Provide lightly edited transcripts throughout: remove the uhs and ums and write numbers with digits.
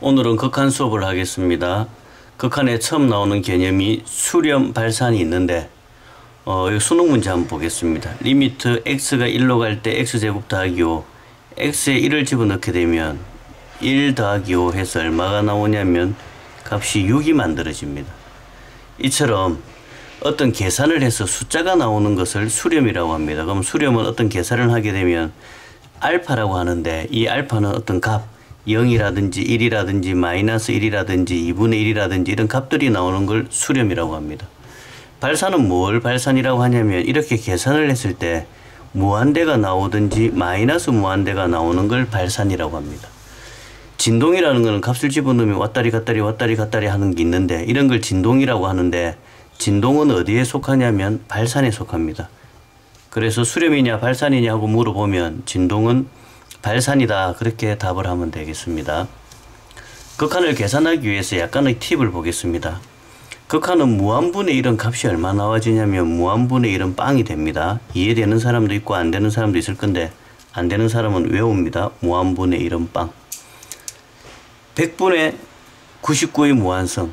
오늘은 극한 수업을 하겠습니다. 극한에 처음 나오는 개념이 수렴 발산이 있는데 이 수능 문제 한번 보겠습니다. 리미트 x가 1로 갈 때 x제곱 더하기 5, x에 1을 집어넣게 되면 1 더하기 5 해서 얼마가 나오냐면 값이 6이 만들어집니다. 이처럼 어떤 계산을 해서 숫자가 나오는 것을 수렴이라고 합니다. 그럼 수렴은 어떤 계산을 하게 되면 알파라고 하는데, 이 알파는 어떤 값 0이라든지 1이라든지 마이너스 1이라든지 2분의 1이라든지 이런 값들이 나오는 걸 수렴이라고 합니다. 발산은 뭘 발산이라고 하냐면, 이렇게 계산을 했을 때 무한대가 나오든지 마이너스 무한대가 나오는 걸 발산이라고 합니다. 진동이라는 것은 값을 집어넣으면 왔다리 갔다리 하는 게 있는데, 이런 걸 진동이라고 하는데, 진동은 어디에 속하냐면 발산에 속합니다. 그래서 수렴이냐 발산이냐 하고 물어보면 진동은 발산이다, 그렇게 답을 하면 되겠습니다. 극한을 계산하기 위해서 약간의 팁을 보겠습니다. 극한은 무한분의 1은 값이 얼마 나와지냐면 무한분의 1은 빵이 됩니다. 이해되는 사람도 있고 안 되는 사람도 있을 건데, 안 되는 사람은 외웁니다. 무한분의 1은 빵. 100분의 99의 무한성,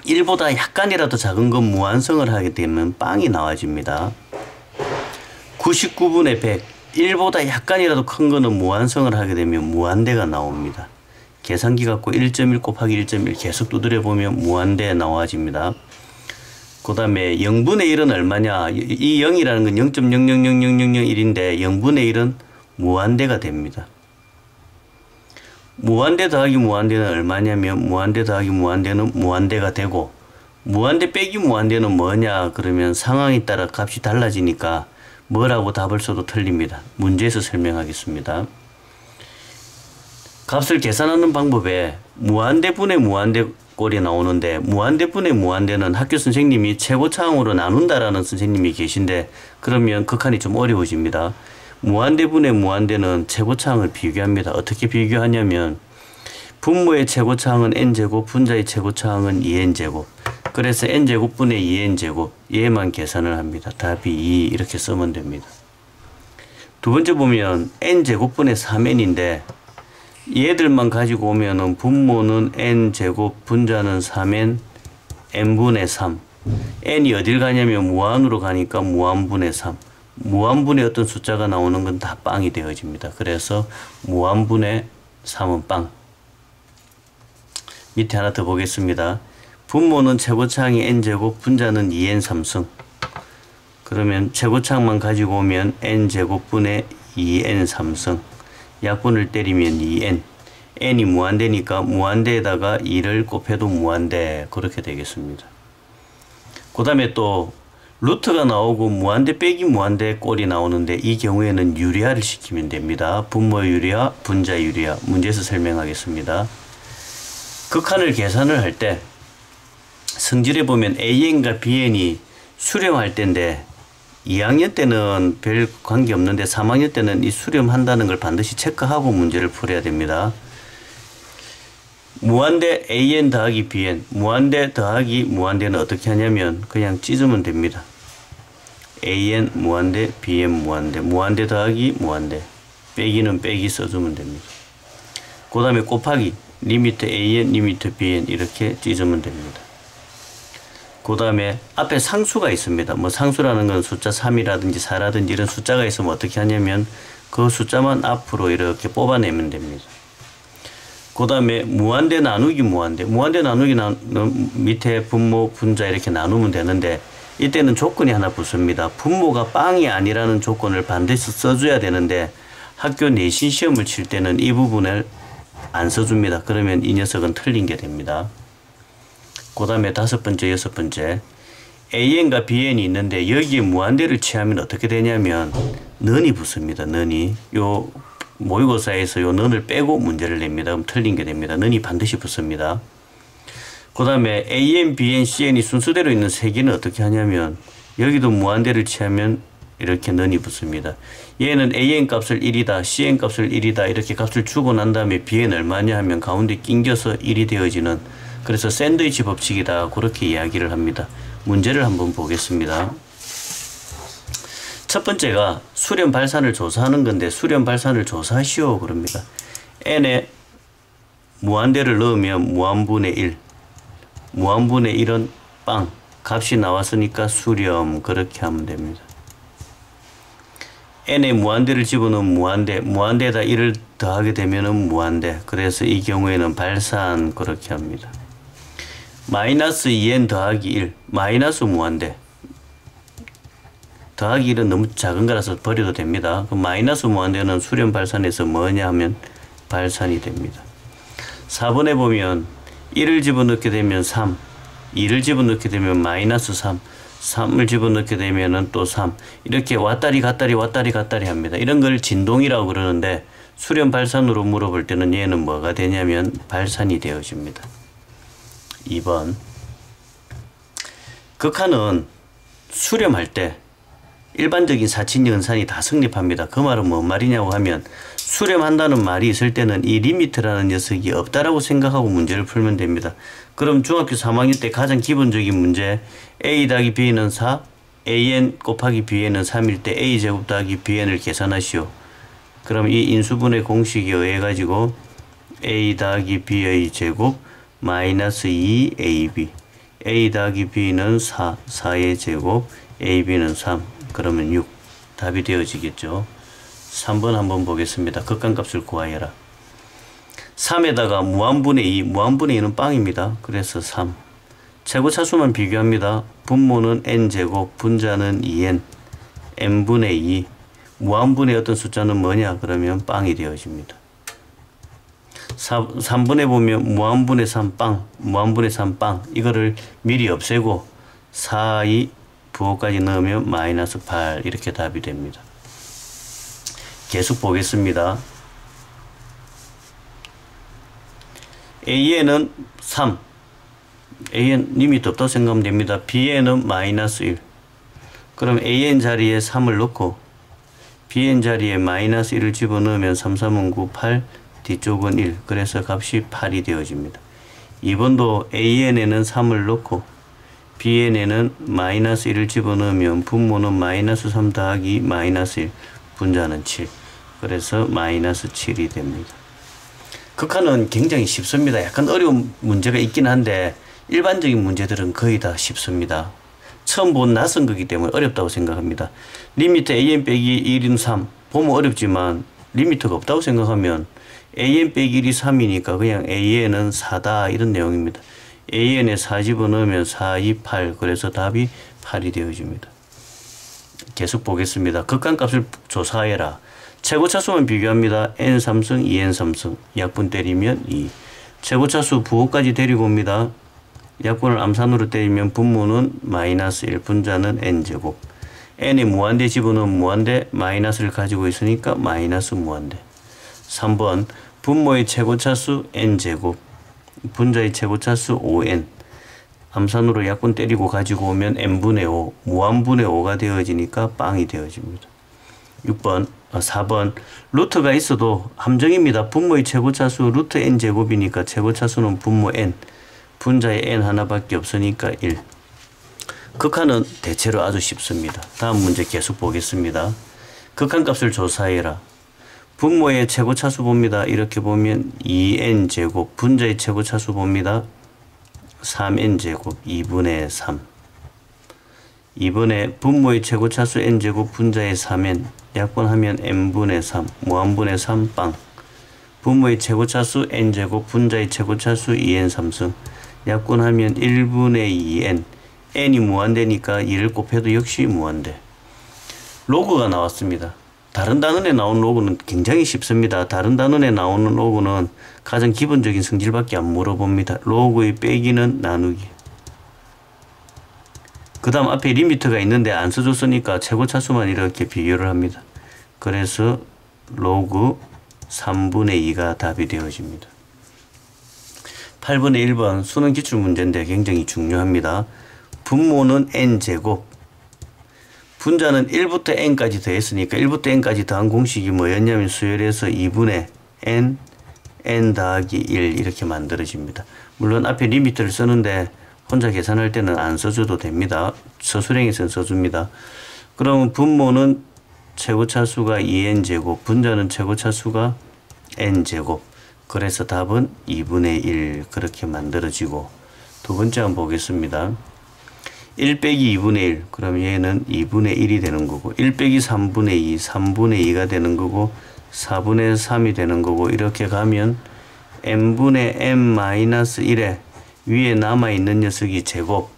1보다 약간이라도 작은 건 무한성을 하게 되면 빵이 나와집니다. 99분의 100, 1보다 약간이라도 큰 거는 무한성을 하게 되면 무한대가 나옵니다. 계산기 갖고 1.1 곱하기 1.1 계속 두드려 보면 무한대 나와집니다. 그 다음에 0분의 1은 얼마냐? 이 0이라는 건 0.000001인데 0분의 1은 무한대가 됩니다. 무한대 더하기 무한대는 얼마냐면 무한대 더하기 무한대는 무한대가 되고, 무한대 빼기 무한대는 뭐냐 그러면 상황에 따라 값이 달라지니까 뭐라고 답을 써도 틀립니다. 문제에서 설명하겠습니다. 값을 계산하는 방법에 무한대분의 무한대 꼴이 나오는데, 무한대분의 무한대는 학교 선생님이 최고차항으로 나눈다라는 선생님이 계신데, 그러면 극한이 좀 어려워집니다. 무한대분의 무한대는 최고차항을 비교합니다. 어떻게 비교하냐면 분모의 최고차항은 n제곱, 분자의 최고차항은 2n제곱. 그래서 n제곱분의 2n제곱, 얘만 계산을 합니다. 답이 2 이렇게 쓰면 됩니다. 두 번째 보면 n제곱분의 3n인데 얘들만 가지고 오면은 분모는 n제곱, 분자는 3n, n분의 3. n이 어딜 가냐면 무한으로 가니까 무한분의 3. 무한분의 어떤 숫자가 나오는 건 다 빵이 되어집니다. 그래서 무한분의 3은 빵. 밑에 하나 더 보겠습니다. 분모는 최고차항이 n제곱, 분자는 2n3승. 그러면 최고차항만 가지고 오면 n제곱분의 2n3승. 약분을 때리면 2n. n이 무한대니까 무한대에다가 2를 곱해도 무한대, 그렇게 되겠습니다. 그 다음에 또 루트가 나오고 무한대 빼기 무한대 꼴이 나오는데, 이 경우에는 유리화를 시키면 됩니다. 분모 유리화, 분자 유리화. 문제에서 설명하겠습니다. 극한을 계산을 할 때 성질에 보면 AN과 BN이 수렴할 때인데, 2학년 때는 별 관계 없는데 3학년 때는 이 수렴한다는 걸 반드시 체크하고 문제를 풀어야 됩니다. 무한대 AN 더하기 BN, 무한대 더하기 무한대는 어떻게 하냐면 그냥 찢으면 됩니다. AN 무한대, BN 무한대, 무한대 더하기 무한대, 빼기는 빼기 써주면 됩니다. 그 다음에 곱하기, 리미트 AN, 리미트 BN 이렇게 찢으면 됩니다. 그 다음에 앞에 상수가 있습니다. 뭐 상수라는 건 숫자 3이라든지 4라든지 이런 숫자가 있으면 어떻게 하냐면 그 숫자만 앞으로 이렇게 뽑아내면 됩니다. 그 다음에 무한대 나누기 무한대, 무한대 나누기 밑에 분모, 분자 이렇게 나누면 되는데, 이때는 조건이 하나 붙습니다. 분모가 빵이 아니라는 조건을 반드시 써줘야 되는데, 학교 내신 시험을 칠 때는 이 부분을 안 써줍니다. 그러면 이 녀석은 틀린 게 됩니다. 그 다음에 다섯 번째, 여섯 번째, AN과 BN이 있는데 여기에 무한대를 취하면 어떻게 되냐면 는이 붙습니다. 는이. 요 모의고사에서 요 는을 빼고 문제를 냅니다. 그럼 틀린 게 됩니다. 는이 반드시 붙습니다. 그 다음에 AN, BN, CN이 순서대로 있는 세 개는 어떻게 하냐면 여기도 무한대를 취하면 이렇게 는이 붙습니다. 얘는 AN 값을 1이다, CN 값을 1이다 이렇게 값을 주고 난 다음에 BN 얼마냐 하면 가운데 낑겨서 1이 되어지는, 그래서 샌드위치 법칙이다, 그렇게 이야기를 합니다. 문제를 한번 보겠습니다. 첫 번째가 수렴 발산을 조사하는 건데, 수렴 발산을 조사하시오 그럽니다. n의 무한대를 넣으면 무한분의 1. 무한분의 1은 빵. 값이 나왔으니까 수렴. 그렇게 하면 됩니다. n에 무한대를 집어넣으면 무한대. 무한대에다 1을 더하게 되면은 무한대. 그래서 이 경우에는 발산. 그렇게 합니다. 마이너스 2n 더하기 1. 마이너스 무한대. 더하기 1은 너무 작은 거라서 버려도 됩니다. 그럼 마이너스 무한대는 수렴 발산에서 뭐냐 하면 발산이 됩니다. 4번에 보면 1을 집어넣게 되면 3, 2를 집어넣게 되면 마이너스 3, 3을 집어넣게 되면 또 3. 이렇게 왔다리 갔다리 왔다리 갔다리 합니다. 이런 걸 진동이라고 그러는데 수렴 발산으로 물어볼 때는 얘는 뭐가 되냐면 발산이 되어집니다. 2번. 극한은 수렴할 때 일반적인 사칙 연산이 다 성립합니다. 그 말은 뭔 말이냐고 하면 수렴한다는 말이 있을 때는 이 리미트라는 녀석이 없다라고 생각하고 문제를 풀면 됩니다. 그럼 중학교 3학년 때 가장 기본적인 문제 a 더하기 b는 4, an 곱하기 b는 3일 때 a제곱 더하기 bn을 계산하시오. 그럼 이 인수분해 공식에 의해 가지고 a 더하기 b의 제곱 마이너스 2ab a 더하기 b는 4, 4의 제곱 ab는 3 그러면 6 답이 되어지겠죠. 3번 한번 보겠습니다. 극한값을 구하여라. 3에다가 무한분의 2, 무한분의 2는 빵입니다. 그래서 3. 최고차수만 비교합니다. 분모는 n제곱, 분자는 2n, n분의 2. 무한분의 어떤 숫자는 뭐냐? 그러면 빵이 되어집니다. 3번에 보면 무한분의 3 빵, 무한분의 3 빵. 이거를 미리 없애고 4, 2, 부호까지 넣으면 마이너스 8 이렇게 답이 됩니다. 계속 보겠습니다. A에는 3. A는 리미트 없다고 생각하면 됩니다. B에는 마이너스 1. 그럼 AN 자리에 3을 넣고 BN 자리에 마이너스 1을 집어넣으면 3, 3은 9, 8, 뒤쪽은 1. 그래서 값이 8이 되어집니다. 2번도 AN에는 3을 넣고 BN에는 마이너스 1을 집어넣으면 분모는 마이너스 3 더하기 마이너스 1, 분자는 7. 그래서 마이너스 7이 됩니다. 극한은 굉장히 쉽습니다. 약간 어려운 문제가 있긴 한데 일반적인 문제들은 거의 다 쉽습니다. 처음 본 낯선 거기 때문에 어렵다고 생각합니다. 리미트 an 빼기 1인 3 보면 어렵지만 리미트가 없다고 생각하면 an 빼기 1이 3이니까 그냥 an은 4다 이런 내용입니다. an에 4 집어넣으면 4, 2, 8 그래서 답이 8이 되어집니다. 계속 보겠습니다. 극한값을 조사해라. 최고차수만 비교합니다. n3승, 2n3승. 약분 때리면 2. 최고차수 부호까지 데리고 옵니다. 약분을 암산으로 때리면 분모는 마이너스 1, 분자는 n제곱. n에 무한대 집어넣으면 무한대, 마이너스를 가지고 있으니까 마이너스 무한대. 3번 분모의 최고차수 n제곱, 분자의 최고차수 5n. 암산으로 약분 때리고 가지고 오면 n분의 5, 무한분의 5가 되어지니까 빵이 되어집니다. 4번 루트가 있어도 함정입니다. 분모의 최고차수 루트 n제곱이니까 최고차수는 분모 n, 분자의 n 하나밖에 없으니까 1. 극한은 대체로 아주 쉽습니다. 다음 문제 계속 보겠습니다. 극한값을 조사해라. 분모의 최고차수 봅니다. 이렇게 보면 2n제곱, 분자의 최고차수 봅니다. 3n제곱, 2분의 3. 이번에 분모의 최고차수 n제곱, 분자의 3n. 약분하면 n분의 3, 무한분의 3 빵. 분모의 최고차수 n제곱, 분자의 최고차수 2n3승. 약분하면 1분의 2n. n이 무한대니까 2를 곱해도 역시 무한대. 로그가 나왔습니다. 다른 단원에 나온 로그는 굉장히 쉽습니다. 다른 단원에 나오는 로그는 가장 기본적인 성질밖에 안 물어봅니다. 로그의 빼기는 나누기. 그 다음 앞에 리미트가 있는데 안 써줬으니까 최고차수만 이렇게 비교를 합니다. 그래서 로그 3분의 2가 답이 되어집니다. 8번의 1번 수능 기출문제인데 굉장히 중요합니다. 분모는 n제곱, 분자는 1부터 n까지 더했으니까 1부터 n까지 더한 공식이 뭐였냐면 수열에서 2분의 n, n 더하기 1 이렇게 만들어집니다. 물론 앞에 리미트를 쓰는데 혼자 계산할 때는 안 써줘도 됩니다. 서술형에서는 써줍니다. 그러면 분모는 최고차수가 2n제곱, 분자는 최고차수가 n제곱. 그래서 답은 2분의 1 그렇게 만들어지고, 두 번째 한번 보겠습니다. 1 빼기 2분의 1 그럼 얘는 2분의 1이 되는 거고, 1 빼기 3분의 2 3분의 2가 되는 거고, 4분의 3이 되는 거고, 이렇게 가면 n분의 n-1에 위에 남아있는 녀석이 제곱,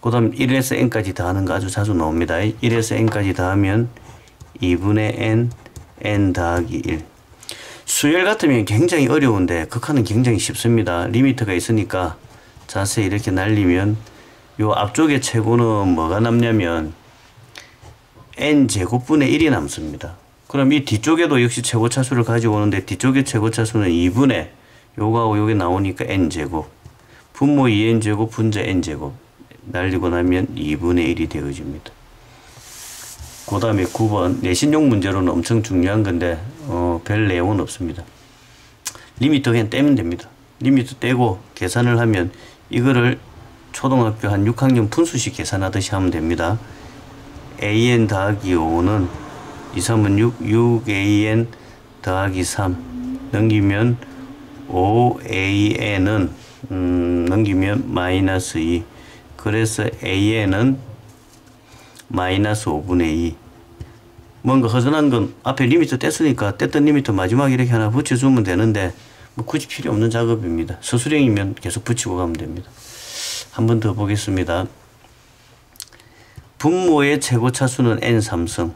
그 다음 1에서 n까지 더하는 거 아주 자주 나옵니다. 1에서 n까지 더하면 2분의 n 더하기 1. 수열 같으면 굉장히 어려운데 극한은 굉장히 쉽습니다. 리미트가 있으니까 자세히 이렇게 날리면 요 앞쪽에 최고는 뭐가 남냐면 n제곱분의 1이 남습니다. 그럼 이 뒤쪽에도 역시 최고차수를 가지고 오는데, 뒤쪽의 최고차수는 2분의 요거하고 요게 나오니까 n제곱, 분모 2n제곱 분자 n제곱 날리고 나면 2분의 1이 되어집니다. 그 다음에 9번 내신용 문제로는 엄청 중요한 건데 별 내용은 없습니다. 리미트 그냥 떼면 됩니다. 리미트 떼고 계산을 하면 이거를 초등학교 한 6학년 분수식 계산하듯이 하면 됩니다. an 더하기 5는 2, 3은 6, 6an 더하기 3 넘기면 5an은 넘기면 마이너스 2. 그래서 an은 마이너스 5분의 2. 뭔가 허전한 건 앞에 리미트 뗐으니까 뗐던 리미트 마지막에 이렇게 하나 붙여주면 되는데 뭐 굳이 필요 없는 작업입니다. 서술형이면 계속 붙이고 가면 됩니다. 한 번 더 보겠습니다. 분모의 최고차수는 n3승,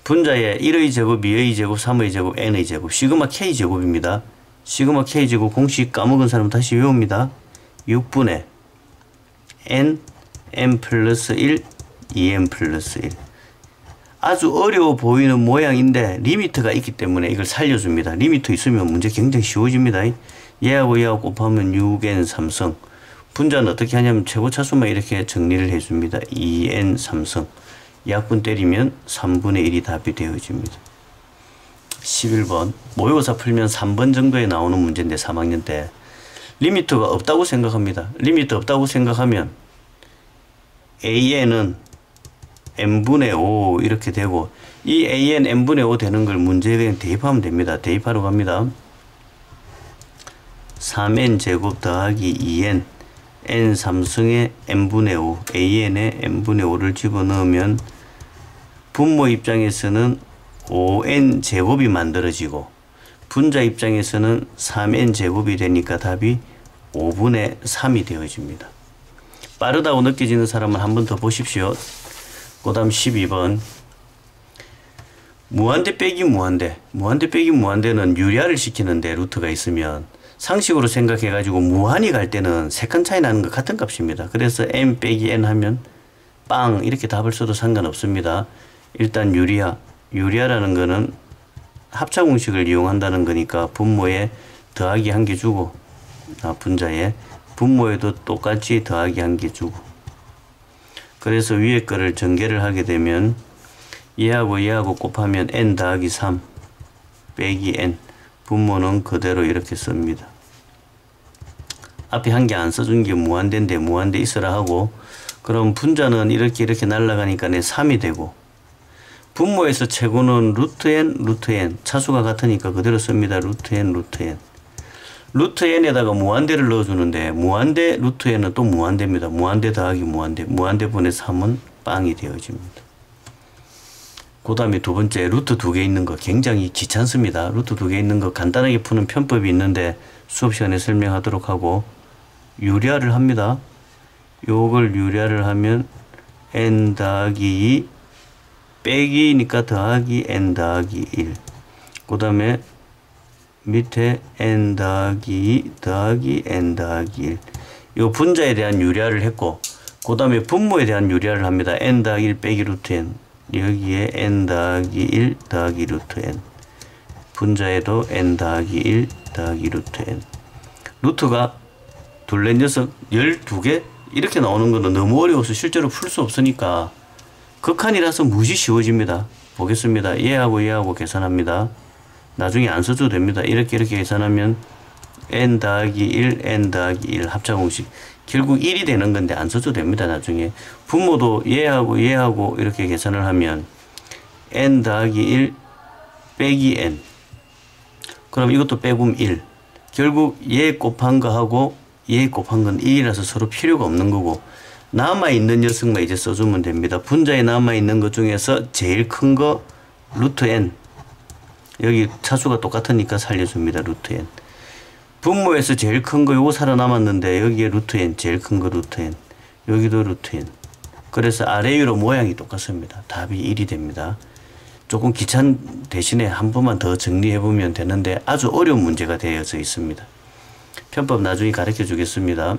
분자의 1의 제곱, 2의 제곱, 3의 제곱, n의 제곱, 시그마 k제곱입니다. 시그마 k제곱 공식 까먹은 사람 다시 외웁니다. 6분의 n 플러스 1, 2n 플러스 1. 아주 어려워 보이는 모양인데 리미트가 있기 때문에 이걸 살려줍니다. 리미트 있으면 문제 굉장히 쉬워집니다. 얘하고 얘하고 곱하면 6n 3승. 분자는 어떻게 하냐면 최고차수만 이렇게 정리를 해줍니다. 2n 3승. 약분 때리면 3분의 1이 답이 되어집니다. 11번 모의고사 풀면 3번 정도에 나오는 문제인데 3학년 때 리미트가 없다고 생각합니다. 리미트 없다고 생각하면 an은 n분의 5 이렇게 되고, 이 an n분의 5 되는 걸 문제에 그냥 대입하면 됩니다. 대입하러 갑니다. 3n 제곱 더하기 2n n 3승의 n분의 5 an에 n분의 5를 집어넣으면 분모 입장에서는 5n 제곱이 만들어지고 분자 입장에서는 3n 제곱이 되니까 답이 5분의 3이 되어집니다. 빠르다고 느껴지는 사람은 한 번 더 보십시오. 그 다음 12번 무한대 빼기 무한대. 무한대 빼기 무한대는 유리화를 시키는데 루트가 있으면 상식으로 생각해 가지고 무한히 갈 때는 세 칸 차이 나는 거 같은 값입니다. 그래서 m 빼기 n 하면 빵 이렇게 답을 써도 상관없습니다. 일단 유리화라는 거는 합차 공식을 이용한다는 거니까 분모에 더하기 1개 주고, 분자에 분모에도 똑같이 더하기 1개 주고, 그래서 위에 거를 전개를 하게 되면 얘하고 얘하고 곱하면 n 더하기 3 빼기 n, 분모는 그대로 이렇게 씁니다. 앞에 한 개 안 써준 게 무한대인데 무한대 있으라 하고, 그럼 분자는 이렇게 날아가니까 3이 되고, 분모에서 최고는 루트 n 차수가 같으니까 그대로 씁니다. 루트 n 루트 n에다가 무한대를 넣어주는데 무한대 루트 n은 또 무한대입니다. 무한대 더하기 무한대분의 3은 빵이 되어집니다. 그 다음에 두 번째 루트 2개 있는 거 굉장히 귀찮습니다. 루트 2개 있는 거 간단하게 푸는 편법이 있는데 수업 시간에 설명하도록 하고, 유리화를 합니다. 요걸 유리화를 하면 n 더하기 2 빼기니까 더하기 n 더하기 1. 그 다음에 밑에 n 더하기 2 더하기 n 더하기 1. 요 분자에 대한 유리화를 했고, 그 다음에 분모에 대한 유리화를 합니다. n 더하기 1 빼기 루트 n. 여기에 n 더하기 1 더하기 루트 n. 분자에도 n 더하기 1 더하기 루트 n. 루트가 둘레 녀석 12개? 이렇게 나오는 거는 너무 어려워서 실제로 풀 수 없으니까 극한이라서 무지 쉬워집니다. 보겠습니다. 얘하고 얘하고 계산합니다. 나중에 안 써줘도 됩니다. 이렇게 계산하면 n 더하기 1, n 더하기 1 합차공식. 결국 1이 되는 건데 안 써줘도 됩니다. 나중에. 분모도 얘하고 얘하고 이렇게 계산을 하면 n 더하기 1 빼기 n. 그럼 이것도 빼면 1. 결국 얘 곱한 거하고 얘 곱한 건 1이라서 서로 필요가 없는 거고 남아있는 녀석만 이제 써주면 됩니다. 분자에 남아있는 것 중에서 제일 큰 거 루트 n. 여기 차수가 똑같으니까 살려줍니다. 루트 n. 분모에서 제일 큰 거 요거 살아남았는데 여기에 루트 n, 제일 큰 거 루트 n. 여기도 루트 n. 그래서 아래 위로 모양이 똑같습니다. 답이 1이 됩니다. 조금 귀찮 대신에 한 번만 더 정리해보면 되는데 아주 어려운 문제가 되어져 있습니다. 편법 나중에 가르쳐 주겠습니다.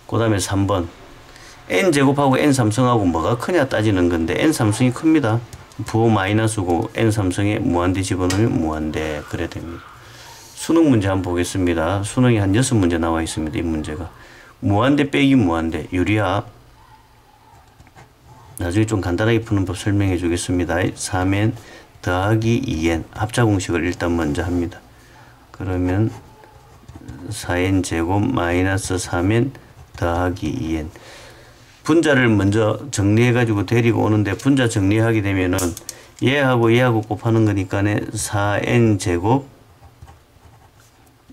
그 다음에 3번. n제곱하고 n삼성하고 뭐가 크냐 따지는 건데 n삼성이 큽니다. 부호 마이너스고 n삼성에 무한대 집어넣으면 무한대. 그래 됩니다. 수능 문제 한번 보겠습니다. 수능이 한 6문제 나와 있습니다. 이 문제가. 무한대 빼기 무한대. 유리합. 나중에 좀 간단하게 푸는 법 설명해 주겠습니다. 3n 더하기 2n. 합자 공식을 일단 먼저 합니다. 그러면 4n 제곱 마이너스 3n 더하기 2n. 분자를 먼저 정리해 가지고 데리고 오는데 분자 정리하게 되면은 얘하고 얘하고 곱하는 거니까네 4n 제곱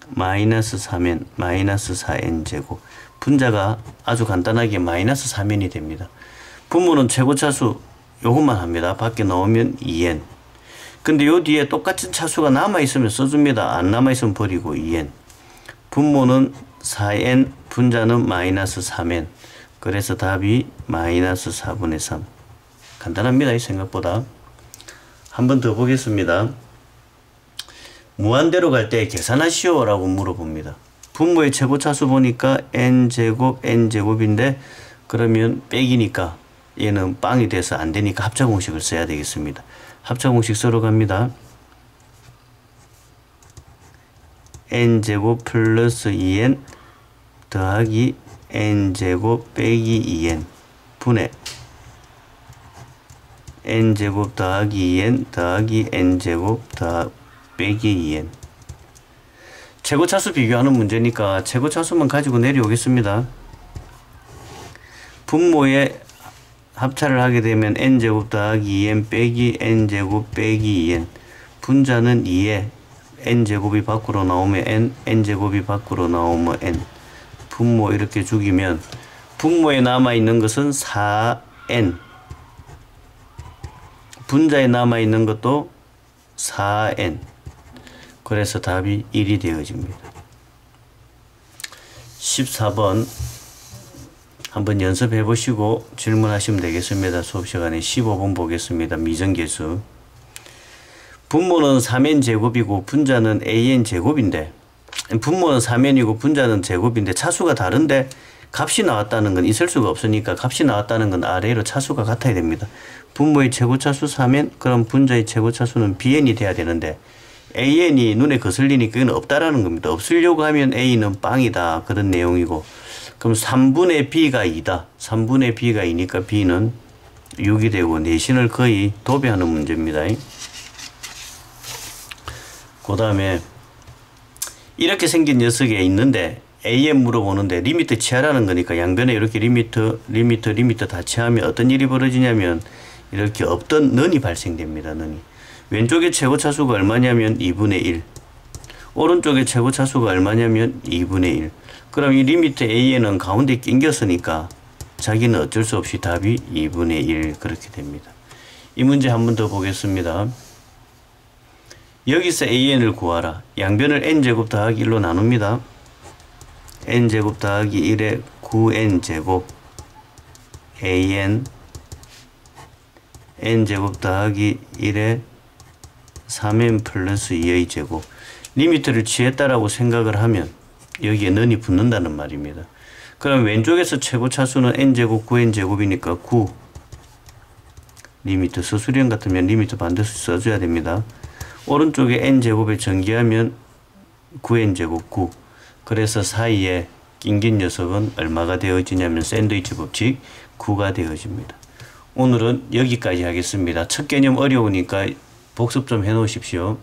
마이너스 3n 마이너스 4n 제곱. 분자가 아주 간단하게 마이너스 3n이 됩니다. 분모는 최고차수 요것만 합니다. 밖에 넣으면 2n. 근데 요 뒤에 똑같은 차수가 남아있으면 써줍니다. 안 남아있으면 버리고 2n. 분모는 4n, 분자는 마이너스 3n. 그래서 답이 마이너스 4분의 3. 간단합니다. 이 생각보다. 한 번 더 보겠습니다. 무한대로 갈 때 계산하시오 라고 물어봅니다. 분모의 최고차수 보니까 n제곱 n제곱인데 그러면 빼기니까 얘는 빵이 돼서 안 되니까 합차공식을 써야 되겠습니다. 합차공식 쓰러 갑니다. n제곱 플러스 2n 더하기 n제곱 빼기 2n 분의 n제곱 더하기 2n 더하기 n제곱 빼기 2n. 최고차수 비교하는 문제니까 최고차수만 가지고 내려오겠습니다. 분모에 합차를 하게 되면 n제곱 더하기 2n 빼기 n제곱 빼기 2n. 분자는 2에 n제곱이 밖으로 나오면 n, n제곱이 밖으로 나오면 n. 분모 이렇게 죽이면 분모에 남아있는 것은 4n. 분자에 남아있는 것도 4n. 그래서 답이 1이 되어집니다. 14번 한번 연습해 보시고 질문하시면 되겠습니다. 수업 시간에 15번 보겠습니다. 미정계수. 분모는 3n 제곱이고 분자는 an 제곱인데 분모는 3n이고 분자는 제곱인데 차수가 다른데 값이 나왔다는 건 있을 수가 없으니까 값이 나왔다는 건 아래로 차수가 같아야 됩니다. 분모의 최고차수 3n, 그럼 분자의 최고차수는 bn이 돼야 되는데 an이 눈에 거슬리니까 이건 없다라는 겁니다. 없으려고 하면 a는 빵이다. 그런 내용이고 그럼 3분의 b가 2다. 3분의 b가 2니까 b는 6이 되고 내신을 거의 도배하는 문제입니다. 그 다음에 이렇게 생긴 녀석이 있는데 an 물어보는데 리미트 취하라는 거니까 양변에 이렇게 리미트 다 취하면 어떤 일이 벌어지냐면 이렇게 없던 넌이 발생됩니다. 넌이. 왼쪽의 최고차수가 얼마냐면 2분의 1. 오른쪽의 최고차수가 얼마냐면 2분의 1. 그럼 이 리미트 an은 가운데 낑겼으니까 자기는 어쩔 수 없이 답이 2분의 1 그렇게 됩니다. 이 문제 한 번 더 보겠습니다. 여기서 an을 구하라. 양변을 n제곱 더하기 1로 나눕니다. n제곱 더하기 1에 9n제곱 an n제곱 더하기 1에 3n 플러스 2의 제곱. 리미트를 취했다라고 생각을 하면 여기에 넌이 붙는다는 말입니다. 그럼 왼쪽에서 최고차수는 n제곱 9n제곱이니까 9. 리미트 서술형 같으면 리미트 반드시 써줘야 됩니다. 오른쪽에 n제곱에 전개하면 9n제곱 9. 그래서 사이에 낑긴 녀석은 얼마가 되어지냐면 샌드위치 법칙 9가 되어집니다. 오늘은 여기까지 하겠습니다. 첫 개념 어려우니까 복습 좀 해 놓으십시오.